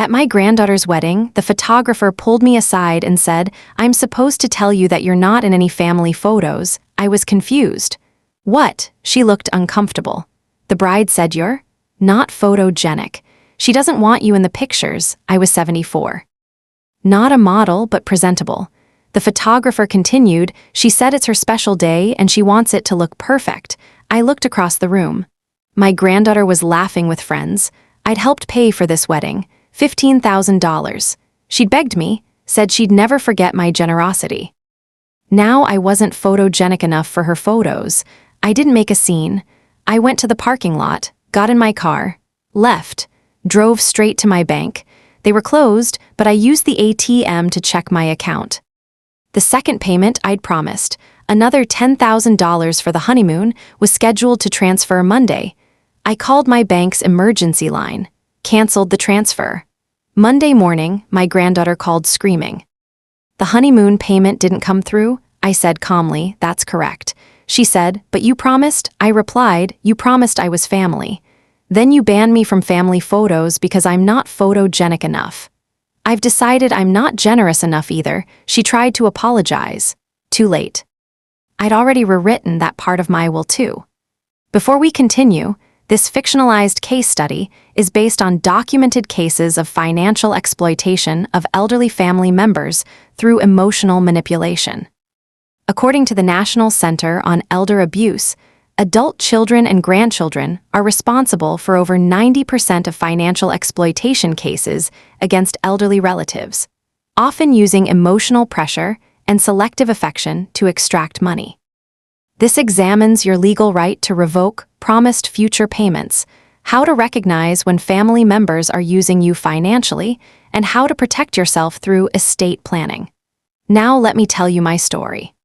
At my granddaughter's wedding, the photographer pulled me aside and said, "I'm supposed to tell you that you're not in any family photos." I was confused. "What?" She looked uncomfortable. The bride said, "You're not photogenic. She doesn't want you in the pictures." I was 74. "Not a model, but presentable." The photographer continued, "She said it's her special day and she wants it to look perfect." I looked across the room. My granddaughter was laughing with friends. I'd helped pay for this wedding, $15,000. She'd begged me, said she'd never forget my generosity. Now I wasn't photogenic enough for her photos. I didn't make a scene. I went to the parking lot, got in my car, left, drove straight to my bank. They were closed, but I used the ATM to check my account. The second payment I'd promised, another $10,000 for the honeymoon, was scheduled to transfer Monday. I called my bank's emergency line, canceled the transfer. Monday morning, my granddaughter called screaming. "The honeymoon payment didn't come through?" I said calmly, "That's correct." She said, "But you promised." I replied, "You promised I was family. Then you banned me from family photos because I'm not photogenic enough." "I've decided I'm not generous enough either." She tried to apologize. Too late. I'd already rewritten that part of my will too. Before we continue, this fictionalized case study is based on documented cases of financial exploitation of elderly family members through emotional manipulation. According to the National Center on Elder Abuse, adult children and grandchildren are responsible for over 90% of financial exploitation cases against elderly relatives, often using emotional pressure and selective affection to extract money. This examines your legal right to revoke promised future payments, how to recognize when family members are using you financially, and how to protect yourself through estate planning. Now let me tell you my story.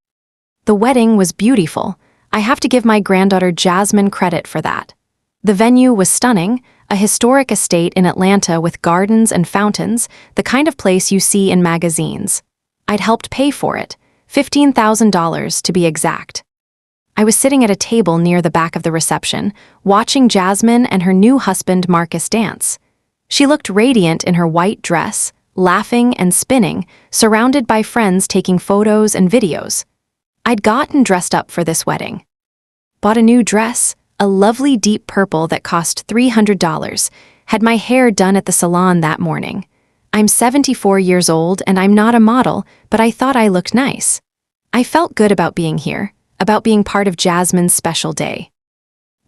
The wedding was beautiful. I have to give my granddaughter Jasmine credit for that. The venue was stunning, a historic estate in Atlanta with gardens and fountains, the kind of place you see in magazines. I'd helped pay for it, $15,000 to be exact. I was sitting at a table near the back of the reception, watching Jasmine and her new husband Marcus dance. She looked radiant in her white dress, laughing and spinning, surrounded by friends taking photos and videos. I'd gotten dressed up for this wedding. Bought a new dress, a lovely deep purple that cost $300, had my hair done at the salon that morning. I'm 74 years old and I'm not a model, but I thought I looked nice. I felt good about being here, about being part of Jasmine's special day.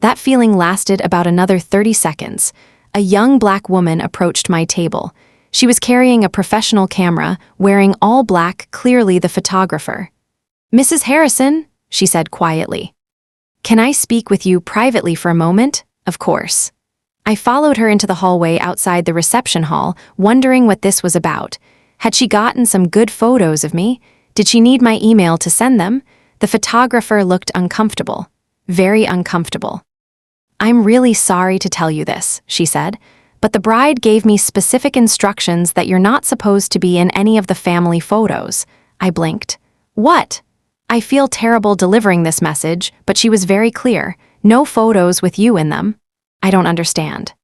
That feeling lasted about another 30 seconds. A young black woman approached my table. She was carrying a professional camera, wearing all black, clearly the photographer. "Mrs. Harrison," she said quietly. "Can I speak with you privately for a moment?" "Of course." I followed her into the hallway outside the reception hall, wondering what this was about. Had she gotten some good photos of me? Did she need my email to send them? The photographer looked uncomfortable. Very uncomfortable. "I'm really sorry to tell you this," she said, "but the bride gave me specific instructions that you're not supposed to be in any of the family photos." I blinked. "What?" I feel terrible delivering this message, but she was very clear. "No photos with you in them." "I don't understand."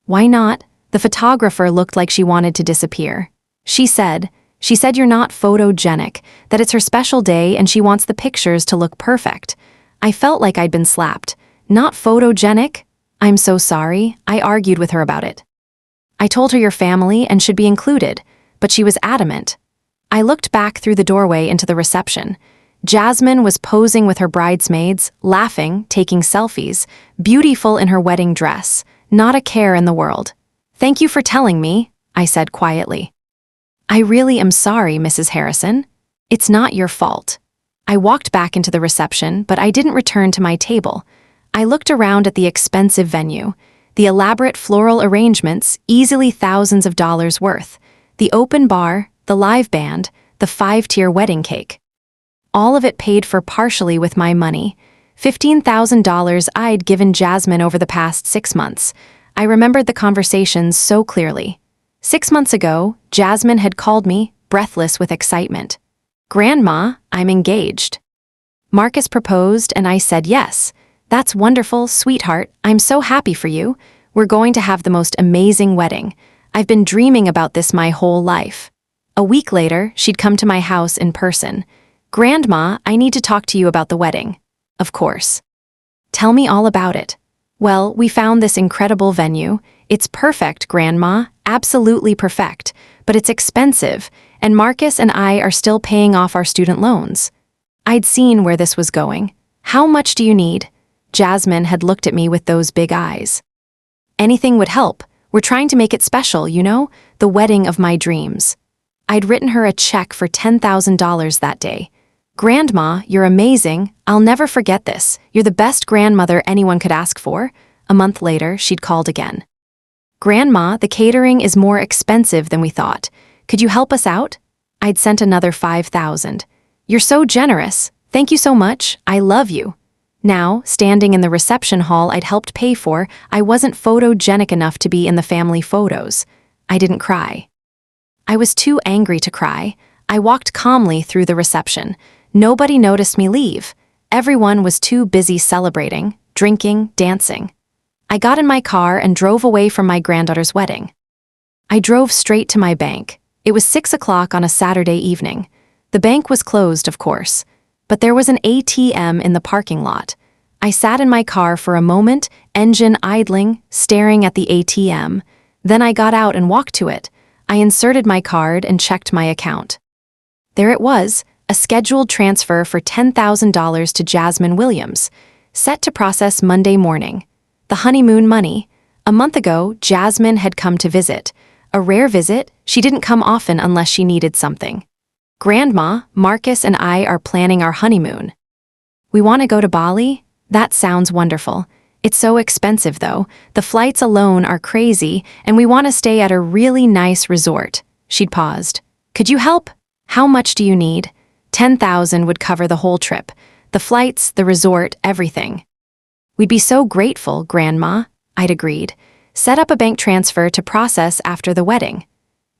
"Why not?" The photographer looked like she wanted to disappear. She said you're not photogenic, that it's her special day and she wants the pictures to look perfect. I felt like I'd been slapped. "Not photogenic?" "I'm so sorry." I argued with her about it. I told her you're family and should be included, but she was adamant. I looked back through the doorway into the reception. Jasmine was posing with her bridesmaids, laughing, taking selfies, beautiful in her wedding dress, not a care in the world. "Thank you for telling me," I said quietly. "I really am sorry, Mrs. Harrison. It's not your fault." I walked back into the reception, but I didn't return to my table. I looked around at the expensive venue, the elaborate floral arrangements, easily thousands of dollars worth, the open bar, the live band, the 5-tier wedding cake. All of it paid for partially with my money, $15,000 I'd given Jasmine over the past 6 months. I remembered the conversations so clearly. 6 months ago, Jasmine had called me, breathless with excitement. "Grandma, I'm engaged." Marcus proposed and I said yes. "That's wonderful, sweetheart. I'm so happy for you. We're going to have the most amazing wedding." I've been dreaming about this my whole life. A week later, she'd come to my house in person. Grandma, I need to talk to you about the wedding. Of course. Tell me all about it. Well, we found this incredible venue. It's perfect, Grandma, absolutely perfect, but it's expensive, and Marcus and I are still paying off our student loans. I'd seen where this was going. How much do you need? Jasmine had looked at me with those big eyes. Anything would help. We're trying to make it special, you know, the wedding of my dreams. I'd written her a check for $10,000 that day. Grandma, you're amazing. I'll never forget this. You're the best grandmother anyone could ask for. A month later, she'd called again. Grandma, the catering is more expensive than we thought. Could you help us out? I'd sent another $5,000. You're so generous. Thank you so much. I love you. Now, standing in the reception hall I'd helped pay for, I wasn't photogenic enough to be in the family photos. I didn't cry. I was too angry to cry. I walked calmly through the reception. Nobody noticed me leave. Everyone was too busy celebrating, drinking, dancing. I got in my car and drove away from my granddaughter's wedding. I drove straight to my bank. It was 6 o'clock on a Saturday evening. The bank was closed, of course, but there was an ATM in the parking lot. I sat in my car for a moment, engine idling, staring at the ATM. Then I got out and walked to it. I inserted my card and checked my account. There it was, a scheduled transfer for $10,000 to Jasmine Williams, set to process Monday morning. The honeymoon money. A month ago, Jasmine had come to visit. A rare visit. She didn't come often unless she needed something. Grandma, Marcus and I are planning our honeymoon. We want to go to Bali? That sounds wonderful. It's so expensive though. The flights alone are crazy, and we want to stay at a really nice resort. She'd paused. Could you help? How much do you need? $10,000 would cover the whole trip. The flights, the resort, everything. We'd be so grateful, Grandma, I'd agreed. Set up a bank transfer to process after the wedding.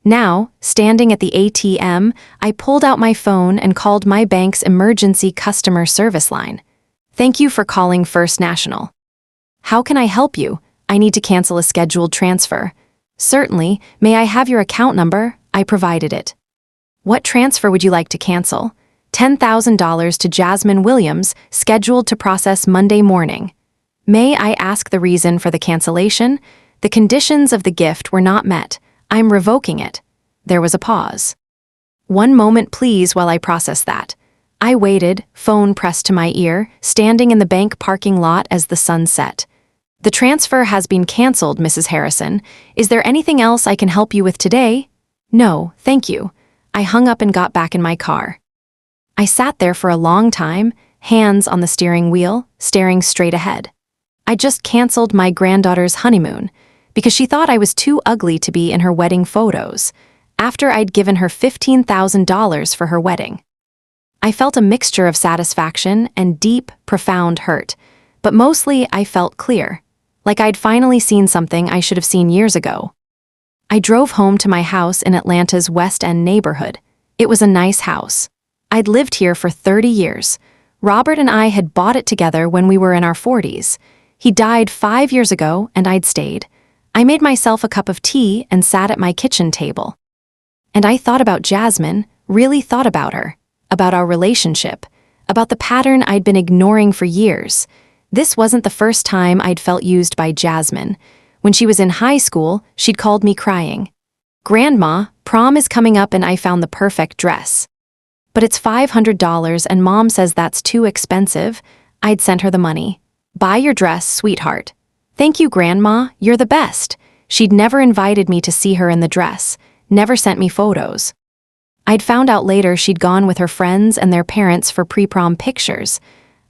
Now, standing at the ATM, I pulled out my phone and called my bank's emergency customer service line. Thank you for calling First National. How can I help you? I need to cancel a scheduled transfer. Certainly, may I have your account number? I provided it. What transfer would you like to cancel? $10,000 to Jasmine Williams, scheduled to process Monday morning. May I ask the reason for the cancellation? The conditions of the gift were not met. I'm revoking it. There was a pause. One moment, please, while I process that. I waited, phone pressed to my ear, standing in the bank parking lot as the sun set. The transfer has been canceled, Mrs. Harrison. Is there anything else I can help you with today? No, thank you. I hung up and got back in my car. I sat there for a long time, hands on the steering wheel, staring straight ahead. I just canceled my granddaughter's honeymoon because she thought I was too ugly to be in her wedding photos, after I'd given her $15,000 for her wedding. I felt a mixture of satisfaction and deep, profound hurt, but mostly I felt clear, like I'd finally seen something I should have seen years ago. I drove home to my house in Atlanta's West End neighborhood. It was a nice house. I'd lived here for 30 years. Robert and I had bought it together when we were in our 40s. He died 5 years ago, and I'd stayed. I made myself a cup of tea and sat at my kitchen table. And I thought about Jasmine, really thought about her, about our relationship, about the pattern I'd been ignoring for years. This wasn't the first time I'd felt used by Jasmine. When she was in high school, she'd called me crying. Grandma, prom is coming up and I found the perfect dress. But it's $500 and Mom says that's too expensive. I'd sent her the money. Buy your dress, sweetheart. Thank you, Grandma, you're the best. She'd never invited me to see her in the dress, never sent me photos. I'd found out later she'd gone with her friends and their parents for pre-prom pictures.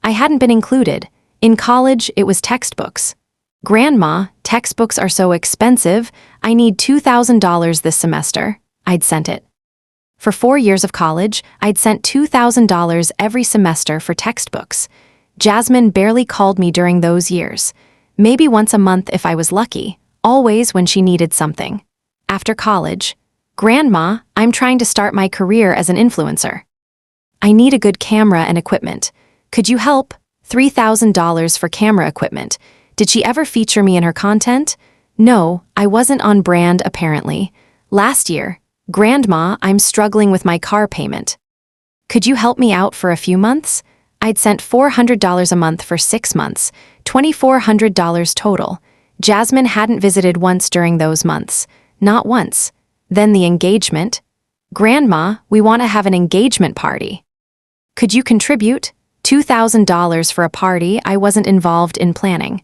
I hadn't been included. In college, it was textbooks. Grandma, textbooks are so expensive, I need $2,000 this semester. I'd sent it. For 4 years of college, I'd sent $2,000 every semester for textbooks. Jasmine barely called me during those years. Maybe once a month if I was lucky, always when she needed something. After college, Grandma, I'm trying to start my career as an influencer. I need a good camera and equipment. Could you help? $3,000 for camera equipment. Did she ever feature me in her content? No, I wasn't on brand apparently. Last year, Grandma, I'm struggling with my car payment. Could you help me out for a few months? I'd sent $400 a month for 6 months, $2,400 total. Jasmine hadn't visited once during those months. Not once. Then the engagement. Grandma, we want to have an engagement party. Could you contribute? $2,000 for a party I wasn't involved in planning.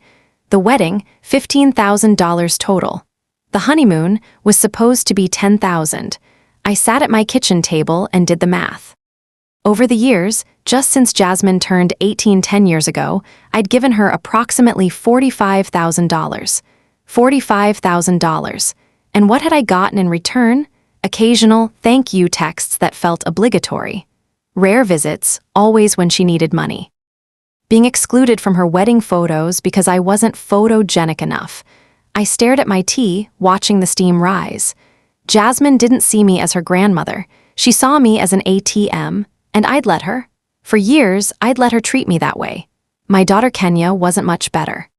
The wedding, $15,000 total. The honeymoon was supposed to be $10,000. I sat at my kitchen table and did the math. Over the years, just since Jasmine turned 18 10 years ago, I'd given her approximately $45,000. $45,000. And what had I gotten in return? Occasional thank you texts that felt obligatory. Rare visits, always when she needed money. Being excluded from her wedding photos because I wasn't photogenic enough. I stared at my tea, watching the steam rise. Jasmine didn't see me as her grandmother. She saw me as an ATM, and I'd let her. For years, I'd let her treat me that way. My daughter Kenya wasn't much better.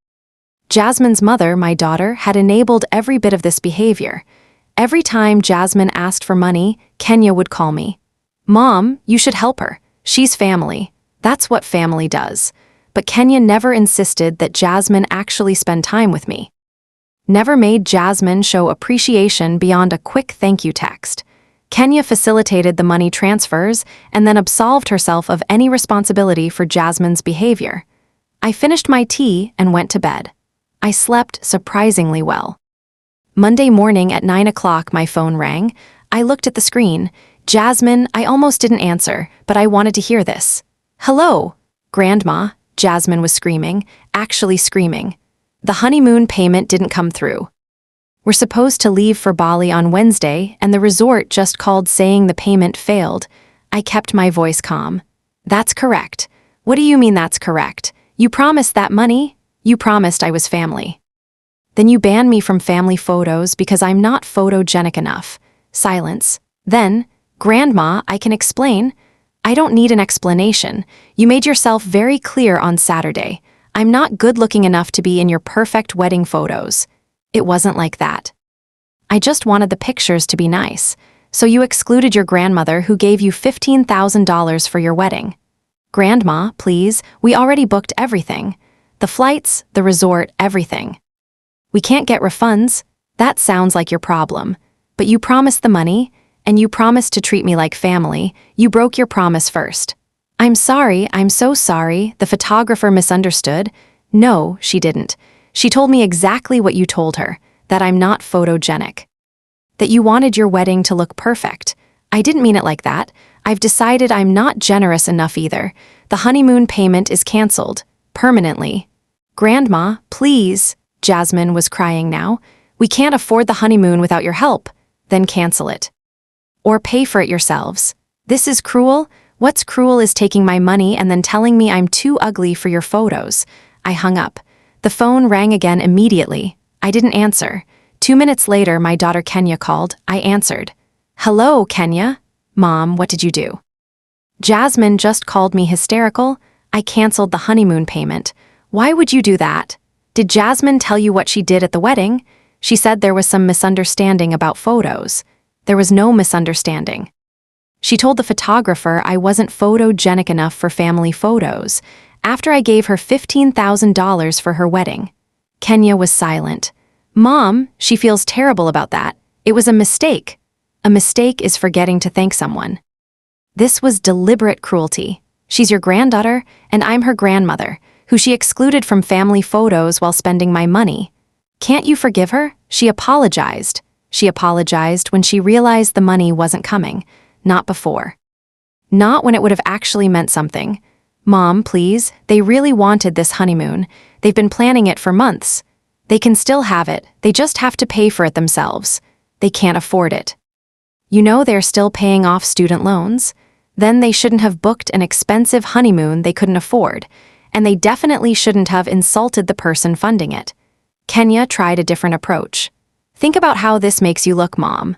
Jasmine's mother, my daughter, had enabled every bit of this behavior. Every time Jasmine asked for money, Kenya would call me. Mom, you should help her. She's family. That's what family does. But Kenya never insisted that Jasmine actually spend time with me. Never made Jasmine show appreciation beyond a quick thank you text. Kenya facilitated the money transfers and then absolved herself of any responsibility for Jasmine's behavior. I finished my tea and went to bed. I slept surprisingly well. Monday morning at 9 o'clock my phone rang. I looked at the screen. Jasmine, I almost didn't answer, but I wanted to hear this. Hello, Grandma, Jasmine was screaming, actually screaming. The honeymoon payment didn't come through. We're supposed to leave for Bali on Wednesday, and the resort just called saying the payment failed. I kept my voice calm. That's correct. What do you mean that's correct? You promised that money? You promised I was family. Then you banned me from family photos because I'm not photogenic enough. Silence. Then, Grandma, I can explain. I don't need an explanation. You made yourself very clear on Saturday. I'm not good-looking enough to be in your perfect wedding photos. It wasn't like that. I just wanted the pictures to be nice. So you excluded your grandmother who gave you $15,000 for your wedding. Grandma, please, we already booked everything. The flights, the resort, everything. We can't get refunds. That sounds like your problem. But you promised the money, and you promised to treat me like family. You broke your promise first. I'm sorry, I'm so sorry, the photographer misunderstood. No, she didn't. She told me exactly what you told her, that I'm not photogenic. That you wanted your wedding to look perfect. I didn't mean it like that. I've decided I'm not generous enough either. The honeymoon payment is canceled. Permanently. Grandma, please, Jasmine was crying now. We can't afford the honeymoon without your help. Then cancel it. Or pay for it yourselves. This is cruel. What's cruel is taking my money and then telling me I'm too ugly for your photos. I hung up. The phone rang again immediately. I didn't answer. 2 minutes later, my daughter Kenya called. I answered. Hello, Kenya. Mom, what did you do? Jasmine just called me hysterical. I canceled the honeymoon payment. Why would you do that? Did Jasmine tell you what she did at the wedding? She said there was some misunderstanding about photos. There was no misunderstanding. She told the photographer I wasn't photogenic enough for family photos, after I gave her $15,000 for her wedding. Kenya was silent. Mom, she feels terrible about that. It was a mistake. A mistake is forgetting to thank someone. This was deliberate cruelty. She's your granddaughter, and I'm her grandmother, who she excluded from family photos while spending my money. Can't you forgive her? She apologized. She apologized when she realized the money wasn't coming. Not before. Not when it would have actually meant something. Mom, please, they really wanted this honeymoon. They've been planning it for months. They can still have it, they just have to pay for it themselves. They can't afford it. You know they're still paying off student loans? Then they shouldn't have booked an expensive honeymoon they couldn't afford, and they definitely shouldn't have insulted the person funding it. Kenya tried a different approach. Think about how this makes you look, Mom.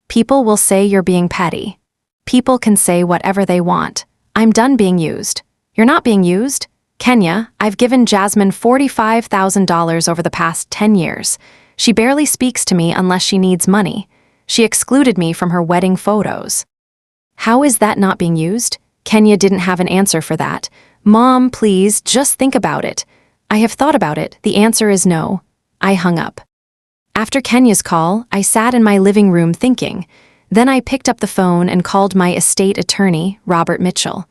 People will say you're being petty. People can say whatever they want. I'm done being used. You're not being used. Kenya, I've given Jasmine $45,000 over the past 10 years. She barely speaks to me unless she needs money. She excluded me from her wedding photos. How is that not being used? Kenya didn't have an answer for that. Mom, please, just think about it. I have thought about it. The answer is no. I hung up. After Kenya's call, I sat in my living room thinking. Then I picked up the phone and called my estate attorney, Robert Mitchell.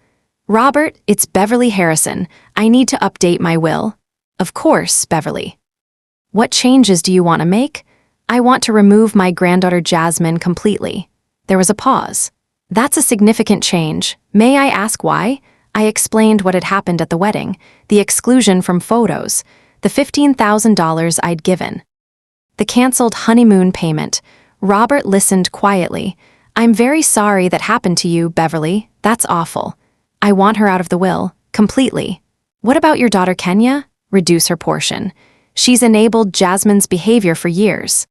Robert, it's Beverly Harrison. I need to update my will. Of course, Beverly. What changes do you want to make? I want to remove my granddaughter Jasmine completely. There was a pause. That's a significant change. May I ask why? I explained what had happened at the wedding, the exclusion from photos, the $15,000 I'd given, the canceled honeymoon payment. Robert listened quietly. I'm very sorry that happened to you, Beverly. That's awful. I want her out of the will, completely. What about your daughter Kenya? Reduce her portion. She's enabled Jasmine's behavior for years.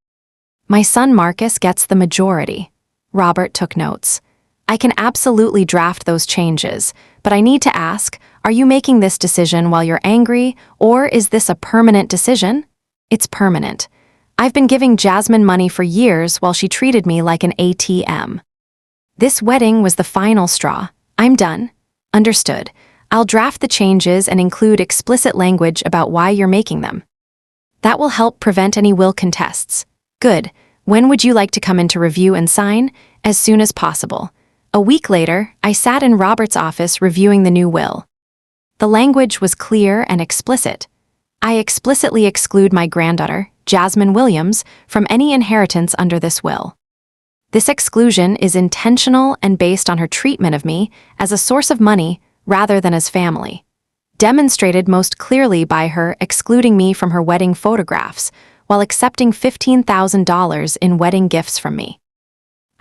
My son Marcus gets the majority. Robert took notes. I can absolutely draft those changes, but I need to ask, are you making this decision while you're angry, or is this a permanent decision? It's permanent. I've been giving Jasmine money for years while she treated me like an ATM. This wedding was the final straw. I'm done. Understood. I'll draft the changes and include explicit language about why you're making them. That will help prevent any will contests. Good. When would you like to come in to review and sign? As soon as possible. A week later, I sat in Robert's office reviewing the new will. The language was clear and explicit. I explicitly exclude my granddaughter, Jasmine Williams, from any inheritance under this will. This exclusion is intentional and based on her treatment of me as a source of money rather than as family, demonstrated most clearly by her excluding me from her wedding photographs while accepting $15,000 in wedding gifts from me.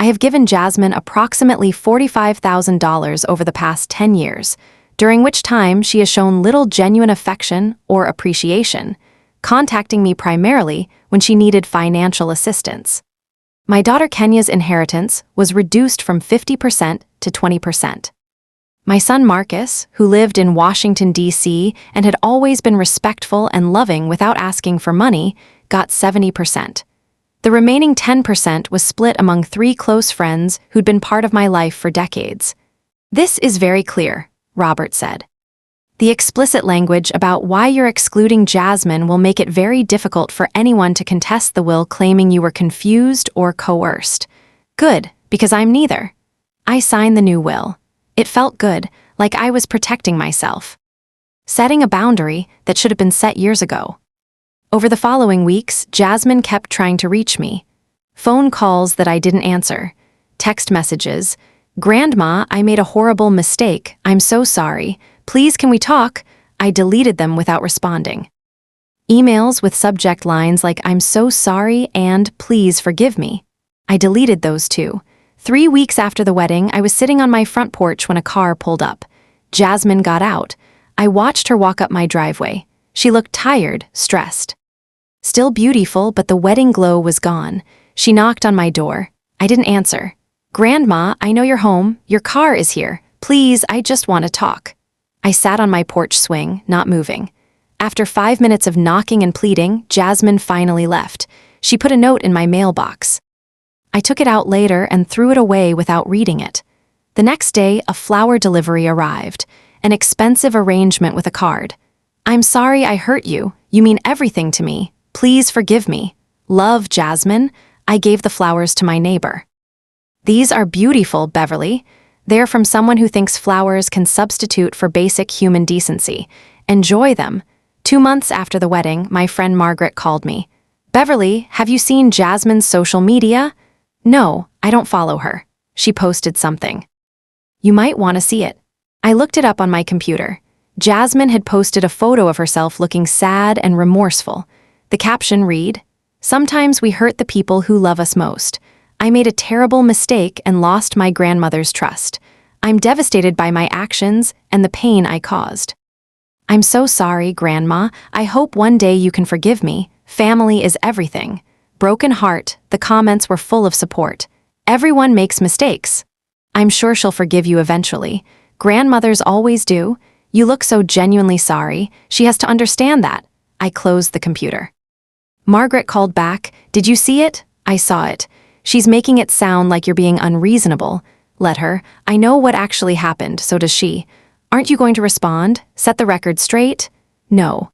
I have given Jasmine approximately $45,000 over the past 10 years, during which time she has shown little genuine affection or appreciation, contacting me primarily when she needed financial assistance. My daughter Kenya's inheritance was reduced from 50% to 20%. My son Marcus, who lived in Washington, D.C. and had always been respectful and loving without asking for money, got 70%. The remaining 10% was split among 3 close friends who'd been part of my life for decades. This is very clear, Robert said. The explicit language about why you're excluding Jasmine will make it very difficult for anyone to contest the will claiming you were confused or coerced. Good, because I'm neither. I signed the new will. It felt good, like I was protecting myself. Setting a boundary that should have been set years ago. Over the following weeks, Jasmine kept trying to reach me. Phone calls that I didn't answer. Text messages. Grandma, I made a horrible mistake. I'm so sorry. Please can we talk? I deleted them without responding. Emails with subject lines like I'm so sorry and please forgive me. I deleted those too. 3 weeks after the wedding, I was sitting on my front porch when a car pulled up. Jasmine got out. I watched her walk up my driveway. She looked tired, stressed. Still beautiful, but the wedding glow was gone. She knocked on my door. I didn't answer. Grandma, I know you're home. Your car is here. Please, I just want to talk. I sat on my porch swing, not moving. After 5 minutes of knocking and pleading, Jasmine finally left. She put a note in my mailbox. I took it out later and threw it away without reading it. The next day, a flower delivery arrived, an expensive arrangement with a card. I'm sorry I hurt you. You mean everything to me. Please forgive me. Love, Jasmine. I gave the flowers to my neighbor. These are beautiful, Beverly. They're from someone who thinks flowers can substitute for basic human decency. Enjoy them. 2 months after the wedding, my friend Margaret called me. Beverly, have you seen Jasmine's social media? No, I don't follow her. She posted something. You might want to see it. I looked it up on my computer. Jasmine had posted a photo of herself looking sad and remorseful. The caption read, "Sometimes we hurt the people who love us most. I made a terrible mistake and lost my grandmother's trust. I'm devastated by my actions and the pain I caused. I'm so sorry, Grandma. I hope one day you can forgive me. Family is everything." Broken heart, the comments were full of support. Everyone makes mistakes. I'm sure she'll forgive you eventually. Grandmothers always do. You look so genuinely sorry. She has to understand that. I closed the computer. Margaret called back, "Did you see it?" "I saw it. She's making it sound like you're being unreasonable." "Let her. I know what actually happened, so does she." "Aren't you going to respond? Set the record straight?" "No.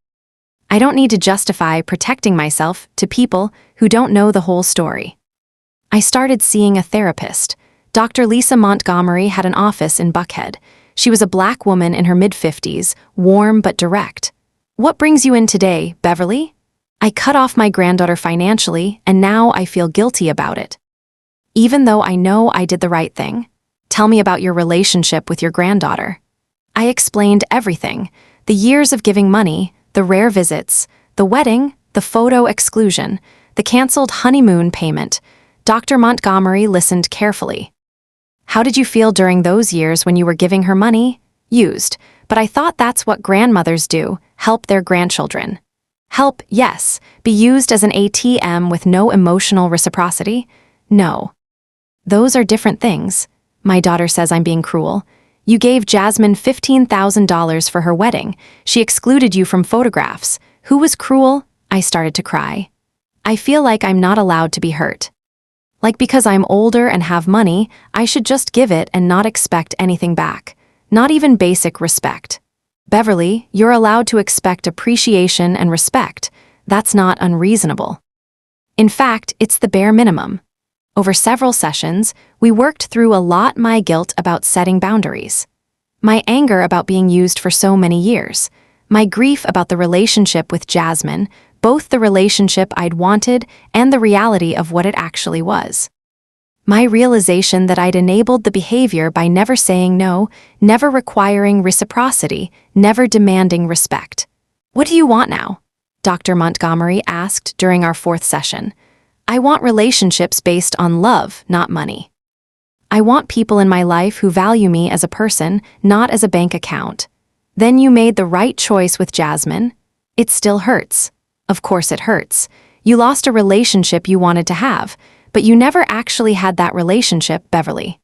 I don't need to justify protecting myself to people who don't know the whole story." I started seeing a therapist. Dr. Lisa Montgomery had an office in Buckhead. She was a black woman in her mid-50s, warm but direct. "What brings you in today, Beverly?" "I cut off my granddaughter financially, and now I feel guilty about it." "Even though I know I did the right thing?" "Tell me about your relationship with your granddaughter." I explained everything: the years of giving money, the rare visits, the wedding, the photo exclusion, the canceled honeymoon payment. Dr. Montgomery listened carefully. "How did you feel during those years when you were giving her money?" "Used, but I thought that's what grandmothers do, help their grandchildren." "Help, yes. Be used as an ATM with no emotional reciprocity?" "No. Those are different things." "My daughter says I'm being cruel." "You gave Jasmine $15,000 for her wedding. She excluded you from photographs. Who was cruel?" I started to cry. "I feel like I'm not allowed to be hurt. Like because I'm older and have money, I should just give it and not expect anything back. Not even basic respect." "Beverly, you're allowed to expect appreciation and respect. That's not unreasonable. In fact, it's the bare minimum." Over several sessions, we worked through a lot my guilt about setting boundaries, my anger about being used for so many years, my grief about the relationship with Jasmine, both the relationship I'd wanted and the reality of what it actually was. My realization that I'd enabled the behavior by never saying no, never requiring reciprocity, never demanding respect. "What do you want now?" Dr. Montgomery asked during our fourth session. "I want relationships based on love, not money. I want people in my life who value me as a person, not as a bank account." "Then you made the right choice with Jasmine." "It still hurts." "Of course it hurts. You lost a relationship you wanted to have, but you never actually had that relationship, Beverly.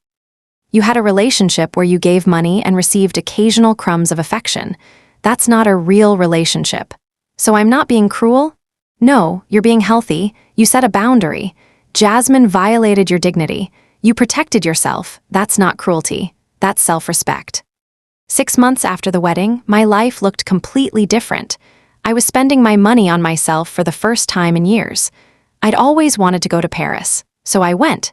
You had a relationship where you gave money and received occasional crumbs of affection. That's not a real relationship." "So I'm not being cruel?" "No, you're being healthy. You set a boundary. Jasmine violated your dignity. You protected yourself. That's not cruelty. That's self-respect." 6 months after the wedding, my life looked completely different. I was spending my money on myself for the first time in years. I'd always wanted to go to Paris, so I went.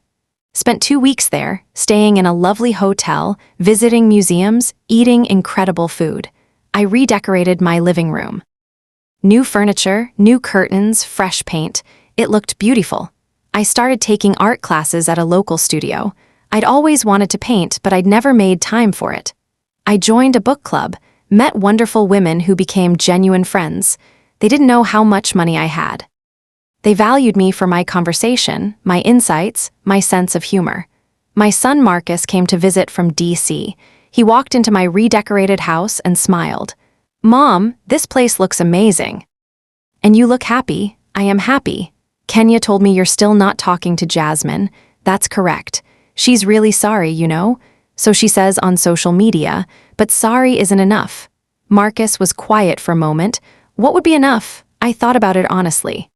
Spent 2 weeks there, staying in a lovely hotel, visiting museums, eating incredible food. I redecorated my living room. New furniture, new curtains, fresh paint. It looked beautiful. I started taking art classes at a local studio. I'd always wanted to paint, but I'd never made time for it. I joined a book club, met wonderful women who became genuine friends. They didn't know how much money I had. They valued me for my conversation, my insights, my sense of humor. My son Marcus came to visit from DC. He walked into my redecorated house and smiled. "Mom, this place looks amazing." "And you look happy." "I am happy." "Kenya told me you're still not talking to Jasmine." "That's correct. She's really sorry, you know. So she says on social media, but sorry isn't enough." Marcus was quiet for a moment. "What would be enough?" I thought about it honestly.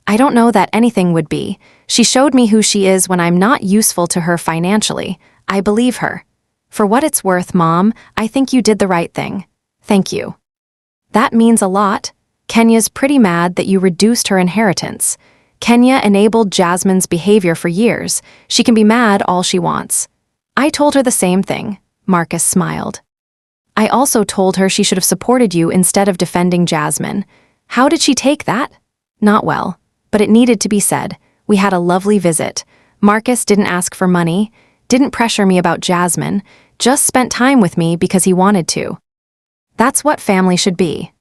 "I don't know that anything would be. She showed me who she is when I'm not useful to her financially. I believe her." "For what it's worth, Mom, I think you did the right thing." "Thank you." "That means a lot." "Kenya's pretty mad that you reduced her inheritance." "Kenya enabled Jasmine's behavior for years. She can be mad all she wants." I told her the same thing. Marcus smiled. "I also told her she should have supported you instead of defending Jasmine." "How did she take that?" "Not well. But it needed to be said. We had a lovely visit. Marcus didn't ask for money, didn't pressure me about Jasmine, just spent time with me because he wanted to. That's what family should be.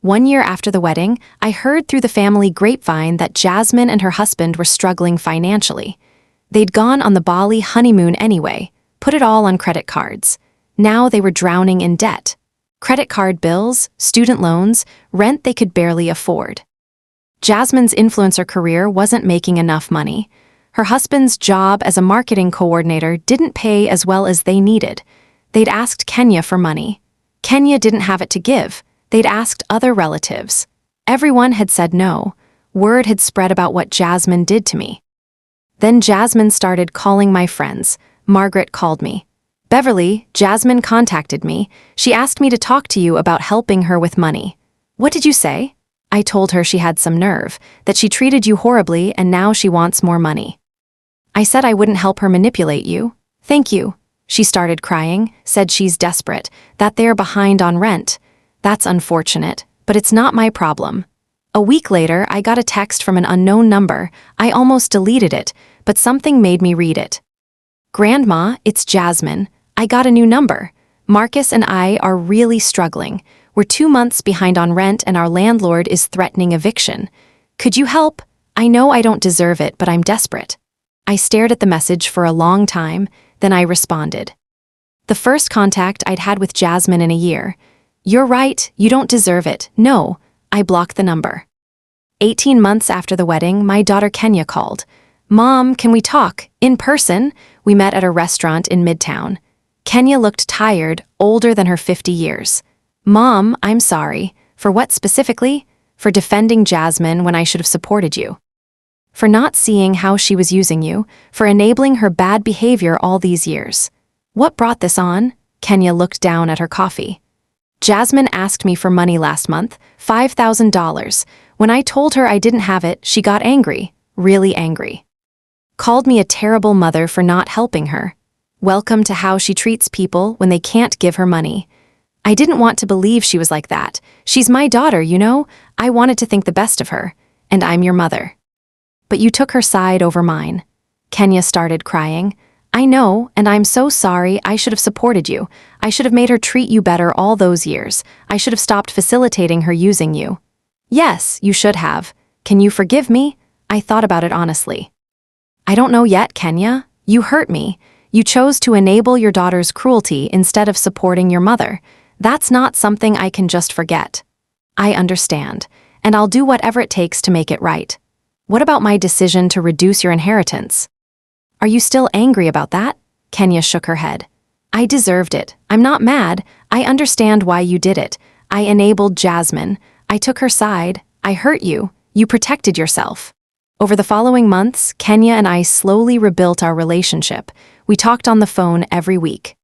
1 year after the wedding, I heard through the family grapevine that Jasmine and her husband were struggling financially. They'd gone on the Bali honeymoon anyway, put it all on credit cards. Now they were drowning in debt. Credit card bills, student loans, rent they could barely afford. Jasmine's influencer career wasn't making enough money. Her husband's job as a marketing coordinator didn't pay as well as they needed. They'd asked Kenya for money. Kenya didn't have it to give. They'd asked other relatives. Everyone had said no. Word had spread about what Jasmine did to me. Then Jasmine started calling my friends. Margaret called me. Beverly, Jasmine contacted me. She asked me to talk to you about helping her with money. What did you say? I told her she had some nerve, that she treated you horribly and now she wants more money. I said I wouldn't help her manipulate you. Thank you. She started crying, said she's desperate, that they're behind on rent. That's unfortunate, but it's not my problem. A week later, I got a text from an unknown number. I almost deleted it, but something made me read it. Grandma, it's Jasmine. I got a new number. Marcus and I are really struggling. We're 2 months behind on rent and our landlord is threatening eviction. Could you help? I know I don't deserve it, but I'm desperate. I stared at the message for a long time, then I responded. The first contact I'd had with Jasmine in a year. You're right, you don't deserve it. No, I blocked the number. 18 months after the wedding, my daughter Kenya called. Mom, can we talk? In person? We met at a restaurant in Midtown. Kenya looked tired, older than her 50 years. Mom, I'm sorry. For what specifically? For defending Jasmine when I should have supported you. For not seeing how she was using you, for enabling her bad behavior all these years. What brought this on? Kenya looked down at her coffee. Jasmine asked me for money last month, $5,000. When I told her I didn't have it, she got angry, really angry. Called me a terrible mother for not helping her. Welcome to how she treats people when they can't give her money. I didn't want to believe she was like that. She's my daughter, you know? I wanted to think the best of her. And I'm your mother. But you took her side over mine. Kenya started crying. I know, and I'm so sorry. I should have supported you. I should have made her treat you better all those years. I should have stopped facilitating her using you. Yes, you should have. Can you forgive me? I thought about it honestly. I don't know yet, Kenya. You hurt me. You chose to enable your daughter's cruelty instead of supporting your mother. That's not something I can just forget. I understand, and I'll do whatever it takes to make it right. What about my decision to reduce your inheritance? Are you still angry about that? Kenya shook her head. I deserved it. I'm not mad. I understand why you did it. I enabled Jasmine. I took her side. I hurt you. You protected yourself. Over the following months, Kenya and I slowly rebuilt our relationship. We talked on the phone every week.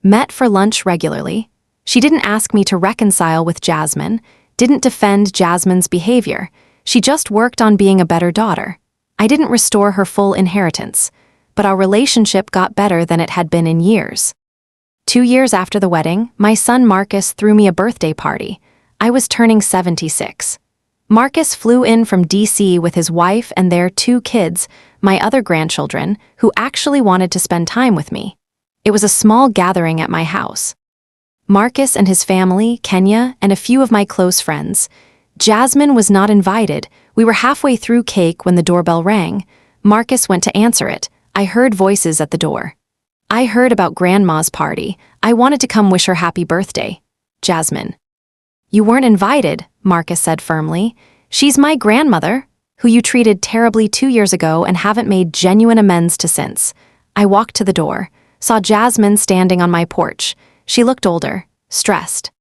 Met for lunch regularly. She didn't ask me to reconcile with Jasmine, didn't defend Jasmine's behavior. She just worked on being a better daughter. I didn't restore her full inheritance, but our relationship got better than it had been in years. 2 years after the wedding, my son Marcus threw me a birthday party. I was turning 76. Marcus flew in from DC with his wife and their 2 kids, my other grandchildren, who actually wanted to spend time with me. It was a small gathering at my house. Marcus and his family, Kenya, and a few of my close friends. Jasmine was not invited. We were halfway through cake when the doorbell rang. Marcus went to answer it. I heard voices at the door. I heard about Grandma's party. I wanted to come wish her happy birthday. Jasmine. You weren't invited, Marcus said firmly. She's my grandmother, who you treated terribly 2 years ago and haven't made genuine amends to since. I walked to the door, saw Jasmine standing on my porch. She looked older, stressed.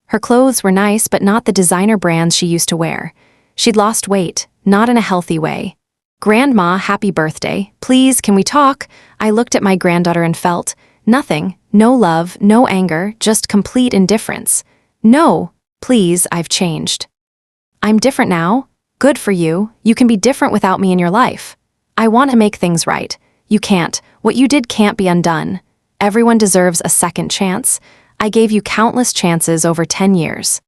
Her clothes were nice, but not the designer brands she used to wear. She'd lost weight, not in a healthy way. Grandma, happy birthday. Please, can we talk? I looked at my granddaughter and felt nothing, no love, no anger, just complete indifference. No, please, I've changed. I'm different now. Good for you. You can be different without me in your life. I want to make things right. You can't. What you did can't be undone. Everyone deserves a second chance. I gave you countless chances over 10 years.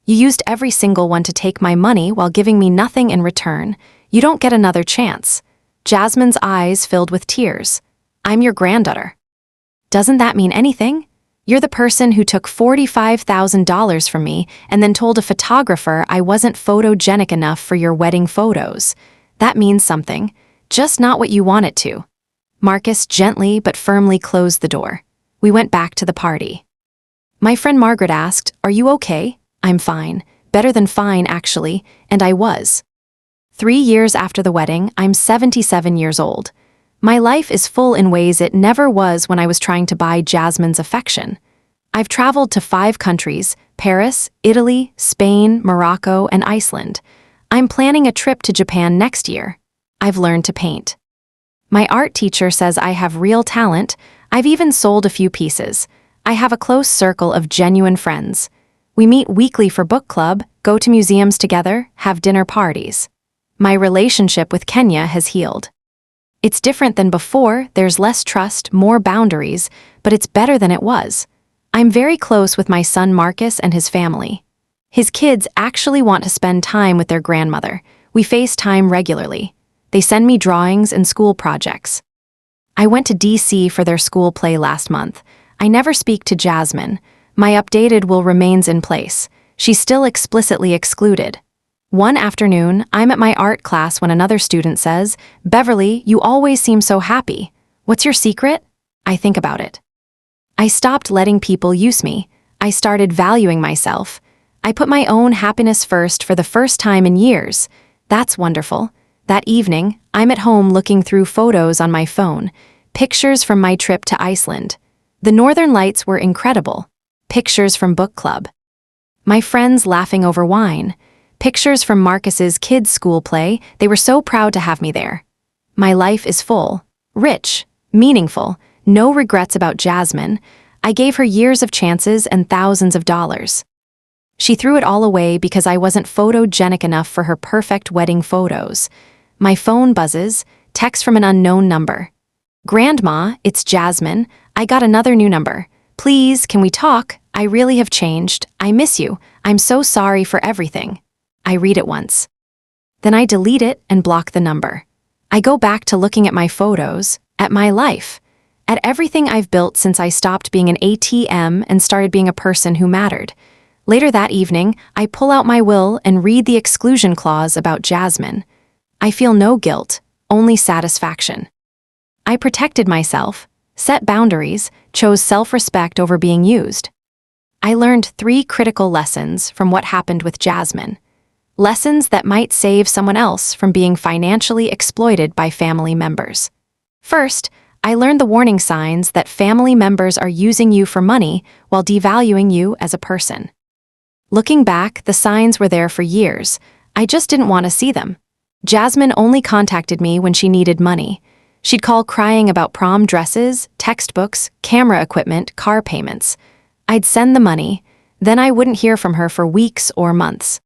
You used every single one to take my money while giving me nothing in return. You don't get another chance. Jasmine's eyes filled with tears. I'm your granddaughter. Doesn't that mean anything? You're the person who took $45,000 from me and then told a photographer I wasn't photogenic enough for your wedding photos. That means something, just not what you want it to. Marcus gently but firmly closed the door. We went back to the party. My friend Margaret asked, "Are you okay?" I'm fine. Better than fine, actually, and I was. 3 years after the wedding, I'm 77 years old. My life is full in ways it never was when I was trying to buy Jasmine's affection. I've traveled to 5 countries, Paris, Italy, Spain, Morocco, and Iceland. I'm planning a trip to Japan next year. I've learned to paint. My art teacher says I have real talent. I've even sold a few pieces. I have a close circle of genuine friends. We meet weekly for book club, go to museums together, have dinner parties. My relationship with Kenya has healed. It's different than before, there's less trust, more boundaries, but it's better than it was. I'm very close with my son Marcus and his family. His kids actually want to spend time with their grandmother. We FaceTime regularly. They send me drawings and school projects. I went to DC for their school play last month. I never speak to Jasmine. My updated will remains in place. She's still explicitly excluded. One afternoon, I'm at my art class when another student says, "Beverly, you always seem so happy. What's your secret?" I think about it. I stopped letting people use me. I started valuing myself. I put my own happiness first for the first time in years. That's wonderful. That evening, I'm at home looking through photos on my phone, pictures from my trip to Iceland. The northern lights were incredible. Pictures from book club. My friends laughing over wine. Pictures from Marcus's kids' school play. They were so proud to have me there. My life is full, rich, meaningful, no regrets about Jasmine. I gave her years of chances and thousands of dollars. She threw it all away because I wasn't photogenic enough for her perfect wedding photos. My phone buzzes, text from an unknown number. "Grandma, it's Jasmine. I got another new number. Please, can we talk? I really have changed. I miss you. I'm so sorry for everything." I read it once. Then I delete it and block the number. I go back to looking at my photos, at my life, at everything I've built since I stopped being an ATM and started being a person who mattered. Later that evening, I pull out my will and read the exclusion clause about Jasmine. I feel no guilt, only satisfaction. I protected myself, set boundaries, chose self-respect over being used. I learned 3 critical lessons from what happened with Jasmine. Lessons that might save someone else from being financially exploited by family members. First, I learned the warning signs that family members are using you for money while devaluing you as a person. Looking back, the signs were there for years. I just didn't want to see them. Jasmine only contacted me when she needed money. She'd call crying about prom dresses, textbooks, camera equipment, car payments. I'd send the money, then I wouldn't hear from her for weeks or months.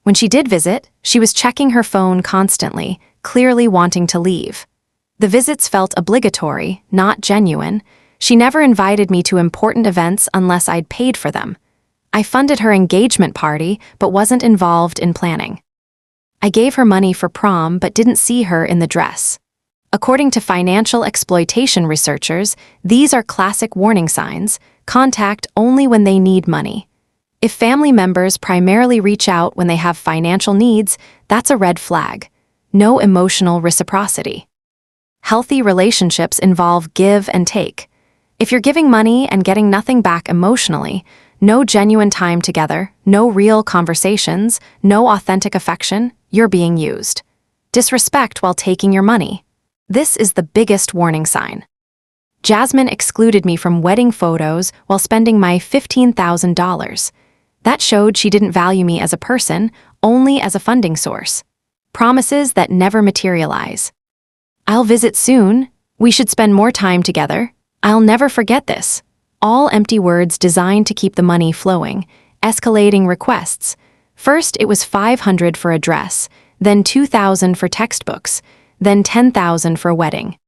When she did visit, she was checking her phone constantly, clearly wanting to leave. The visits felt obligatory, not genuine. She never invited me to important events unless I'd paid for them. I funded her engagement party but wasn't involved in planning. I gave her money for prom but didn't see her in the dress. According to financial exploitation researchers, these are classic warning signs. Contact only when they need money. If family members primarily reach out when they have financial needs, that's a red flag. No emotional reciprocity. Healthy relationships involve give and take. If you're giving money and getting nothing back emotionally, no genuine time together, no real conversations, no authentic affection, you're being used. Disrespect while taking your money. This is the biggest warning sign. Jasmine excluded me from wedding photos while spending my $15,000. That showed she didn't value me as a person, only as a funding source. Promises that never materialize. "I'll visit soon. We should spend more time together. I'll never forget this." All empty words designed to keep the money flowing. Escalating requests. First, it was $500 for a dress, then $2,000 for textbooks, then $10,000 for a wedding.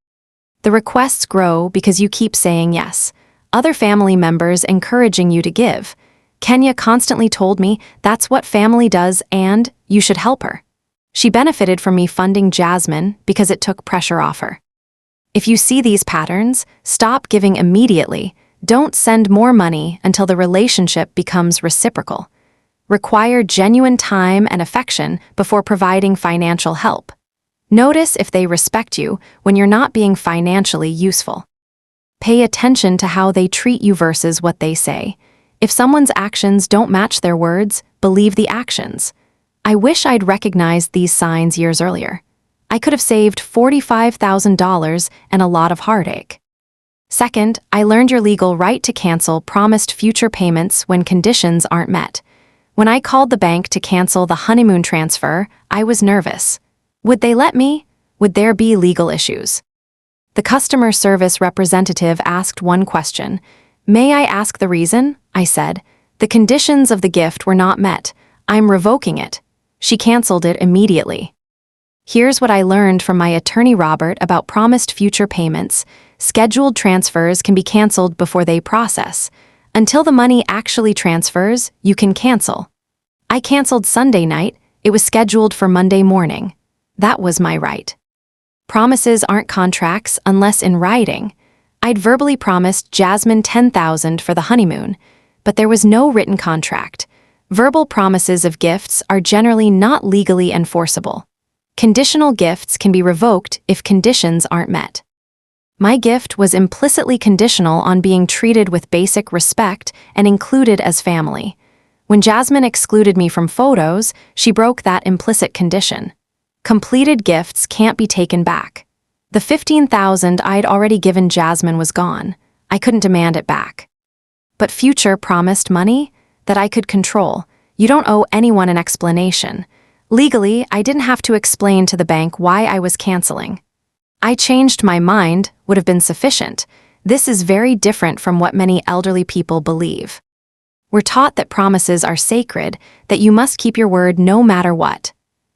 The requests grow because you keep saying yes. Other family members encouraging you to give. Kenya constantly told me that's what family does and you should help her. She benefited from me funding Jasmine because it took pressure off her. If you see these patterns, stop giving immediately. Don't send more money until the relationship becomes reciprocal. Require genuine time and affection before providing financial help. Notice if they respect you when you're not being financially useful. Pay attention to how they treat you versus what they say. If someone's actions don't match their words, believe the actions. I wish I'd recognized these signs years earlier. I could have saved $45,000 and a lot of heartache. Second, I learned your legal right to cancel promised future payments when conditions aren't met. When I called the bank to cancel the honeymoon transfer, I was nervous. Would they let me? Would there be legal issues? The customer service representative asked one question. "May I ask the reason?" I said. "The conditions of the gift were not met. I'm revoking it." She canceled it immediately. Here's what I learned from my attorney Robert about promised future payments. Scheduled transfers can be canceled before they process. Until the money actually transfers, you can cancel. I canceled Sunday night. It was scheduled for Monday morning. That was my right. Promises aren't contracts unless in writing. I'd verbally promised Jasmine $10,000 for the honeymoon, but there was no written contract. Verbal promises of gifts are generally not legally enforceable. Conditional gifts can be revoked if conditions aren't met. My gift was implicitly conditional on being treated with basic respect and included as family. When Jasmine excluded me from photos, she broke that implicit condition. Completed gifts can't be taken back. The $15,000 I'd already given Jasmine was gone. I couldn't demand it back. But future promised money that I could control. You don't owe anyone an explanation. Legally, I didn't have to explain to the bank why I was canceling. I changed my mind would have been sufficient. This is very different from what many elderly people believe. We're taught that promises are sacred, that you must keep your word no matter what.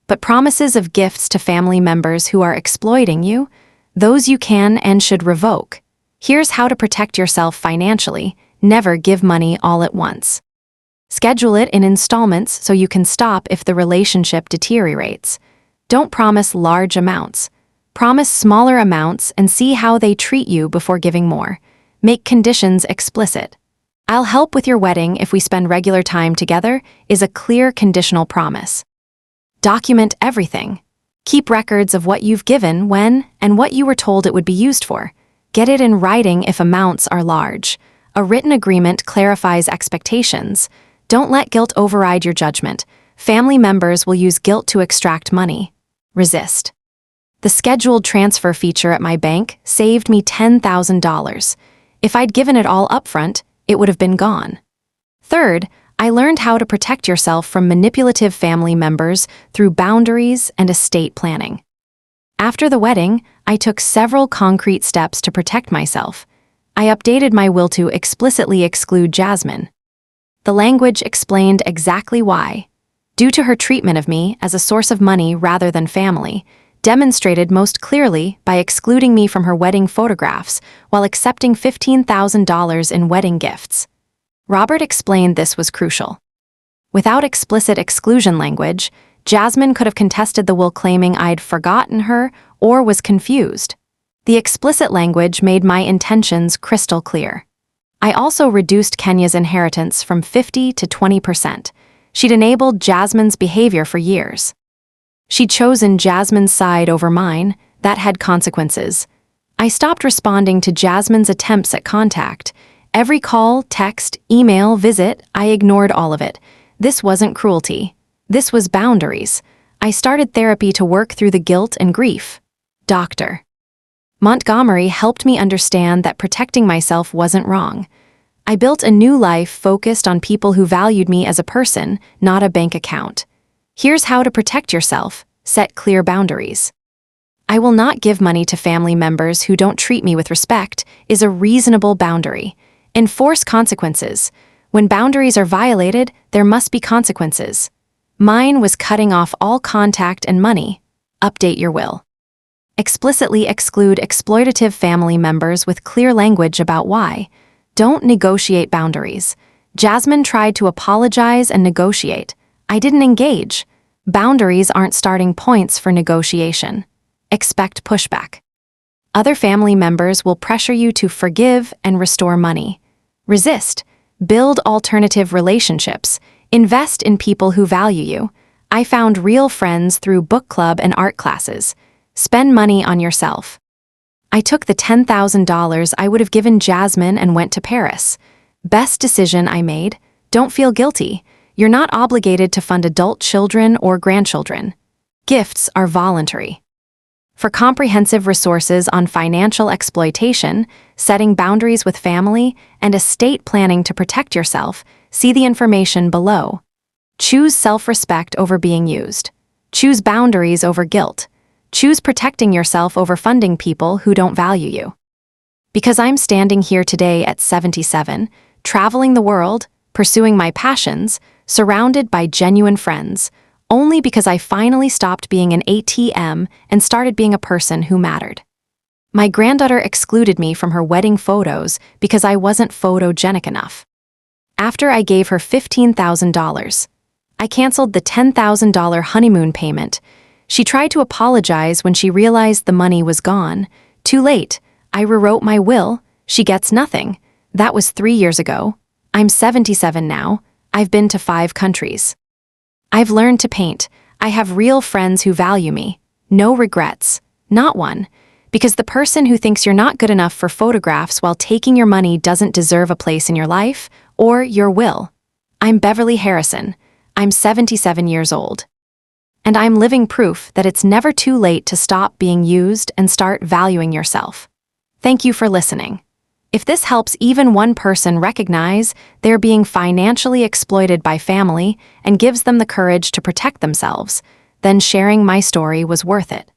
But promises of gifts to family members who are exploiting you, those you can and should revoke. Here's how to protect yourself financially. Never give money all at once. Schedule it in installments so you can stop if the relationship deteriorates. Don't promise large amounts. Promise smaller amounts and see how they treat you before giving more. Make conditions explicit. "I'll help with your wedding if we spend regular time together" is a clear conditional promise. Document everything. Keep records of what you've given, when, and what you were told it would be used for. Get it in writing if amounts are large. A written agreement clarifies expectations. Don't let guilt override your judgment. Family members will use guilt to extract money. Resist. The scheduled transfer feature at my bank saved me $10,000. If I'd given it all upfront, it would have been gone. Third, I learned how to protect yourself from manipulative family members through boundaries and estate planning. After the wedding, I took several concrete steps to protect myself. I updated my will to explicitly exclude Jasmine. The language explained exactly why. Due to her treatment of me as a source of money rather than family, demonstrated most clearly by excluding me from her wedding photographs while accepting $15,000 in wedding gifts. Robert explained this was crucial. Without explicit exclusion language, Jasmine could have contested the will claiming I'd forgotten her or was confused. The explicit language made my intentions crystal clear. I also reduced Kenya's inheritance from 50 to 20%. She'd enabled Jasmine's behavior for years. She'd chosen Jasmine's side over mine. That had consequences. I stopped responding to Jasmine's attempts at contact. Every call, text, email, visit, I ignored all of it. This wasn't cruelty. This was boundaries. I started therapy to work through the guilt and grief. Dr. Montgomery helped me understand that protecting myself wasn't wrong. I built a new life focused on people who valued me as a person, not a bank account. Here's how to protect yourself. Set clear boundaries. "I will not give money to family members who don't treat me with respect" is a reasonable boundary. Enforce consequences. When boundaries are violated, there must be consequences. Mine was cutting off all contact and money. Update your will. Explicitly exclude exploitative family members with clear language about why. Don't negotiate boundaries. Jasmine tried to apologize and negotiate. I didn't engage. Boundaries aren't starting points for negotiation. Expect pushback. Other family members will pressure you to forgive and restore money. Resist. Build alternative relationships. Invest in people who value you. I found real friends through book club and art classes. Spend money on yourself. I took the $10,000 I would have given Jasmine and went to Paris. Best decision I made. Don't feel guilty. You're not obligated to fund adult children or grandchildren. Gifts are voluntary. For comprehensive resources on financial exploitation, setting boundaries with family, and estate planning to protect yourself, see the information below. Choose self-respect over being used. Choose boundaries over guilt. Choose protecting yourself over funding people who don't value you. Because I'm standing here today at 77, traveling the world, pursuing my passions, surrounded by genuine friends, only because I finally stopped being an ATM and started being a person who mattered. My granddaughter excluded me from her wedding photos because I wasn't photogenic enough. After I gave her $15,000, I canceled the $10,000 honeymoon payment. She tried to apologize when she realized the money was gone. Too late. I rewrote my will. She gets nothing. That was 3 years ago. I'm 77 now. I've been to 5 countries. I've learned to paint. I have real friends who value me. No regrets. Not one. Because the person who thinks you're not good enough for photographs while taking your money doesn't deserve a place in your life or your will. I'm Beverly Harrison. I'm 77 years old. And I'm living proof that it's never too late to stop being used and start valuing yourself. Thank you for listening. If this helps even one person recognize they're being financially exploited by family and gives them the courage to protect themselves, then sharing my story was worth it.